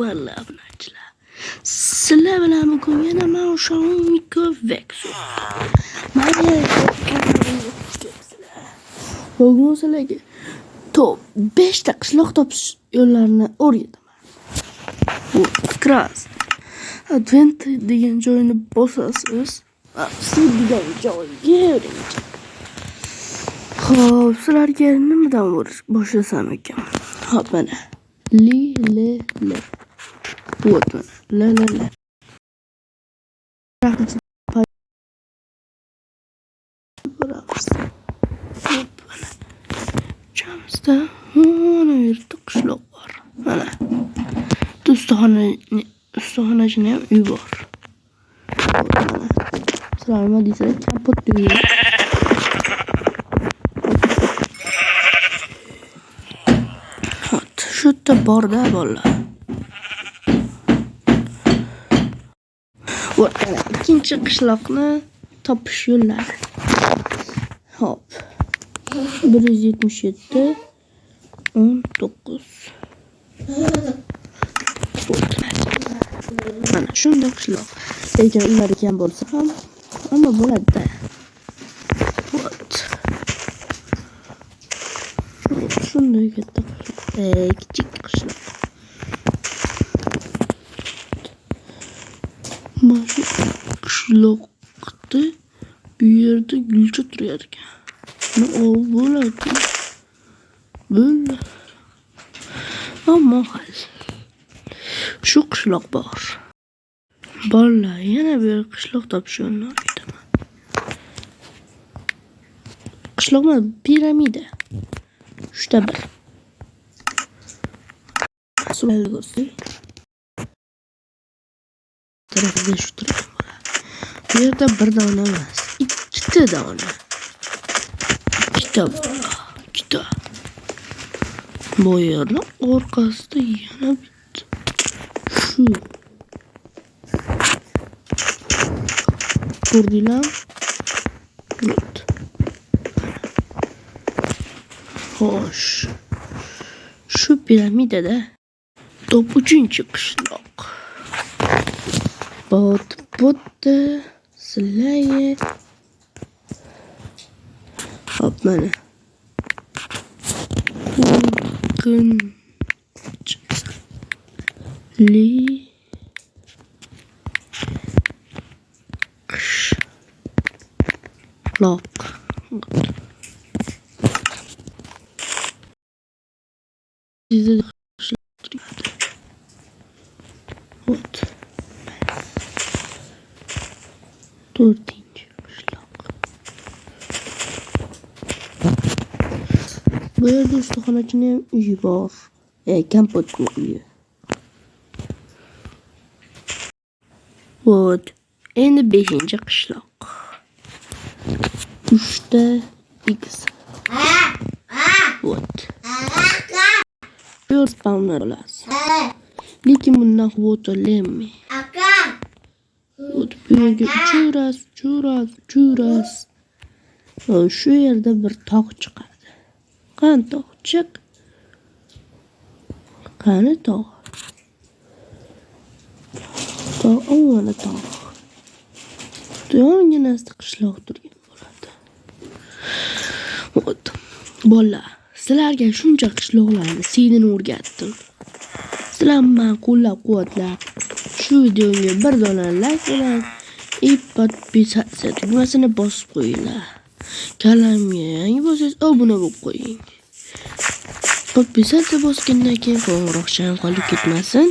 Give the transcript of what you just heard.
Balla obunachilar. Sizlar bilan bugun yana men Xiaomi Vex. Mana bugun sizlarga top 5 ta qishloq topish yo'llarini o'rgataman. Bu kras. Advent degan joyni bosasiz. Siz degan joyga o'ring. Xo'p, sizlarga nimadan boshlasam ekan? Xo'p, mana li. Вот mana. La. Chamizda mana yerda qishloq bor. Mana. Ustaxonachini ham uy bor. Mana. Sizlar nima deysizlar? Kapot uy. Shu yerda borda bolalar. İkinci qishloqni topish yo'llari. Hop. 177 19. Mana shunday qishloq. Lekin ular kam bo'lsa ham, ammo bo'ladi-da. Shunday katta qishloq. Kichik qishloq. Mana shu qishloqda bu yerda gulcha turar ekan. Bo'ladi. Ammo shu qishloq bor. Bolalar, yana bir qishloq topishni aytaman. Qishloqma piramida. Shunda bir. Mas'ullar ko'rsa. Tarafida shu turadi. Bu yerda bir dona emas, ikkita dona. Ikkita. Bu yerning orqasida yana bitta. Shu. Ko'rdinglarmi? Gut. Xo'sh. Shu piramidada top 3-chi qishloq. Botta sizlarga hop mana li qishloq. Вот. 4-chi qishloq. Bu yerda ustaxonachini ham uyi bor. Kompotni uyi. Вот. Endi 5-chi qishloq. 3 X. Вот. Yo'q spawner bo'lasiz. Lekin bundan o'to'lemi. Вот bu yerga uchuras. Shu yerda bir tog' chiqadi. Qani tog' chiq. Qani tog'. Mana tog'. Yonginasida qishloq turgan bo'ladi. Вот. Bolalar, sizlarga shuncha qishloqlarni sevdini o'rgatdim. Sizlar meni qo'llab-quvvatlab, shu videoga bir dona like bilan podpisatsiya tugmasini bosib qo'yinglar. Kanalimga yangi bo'lsangiz obuna bo'lib qo'ying. Podpisatsiya bosgandan keyin qo'ng'iroqcham qolib ketmasin.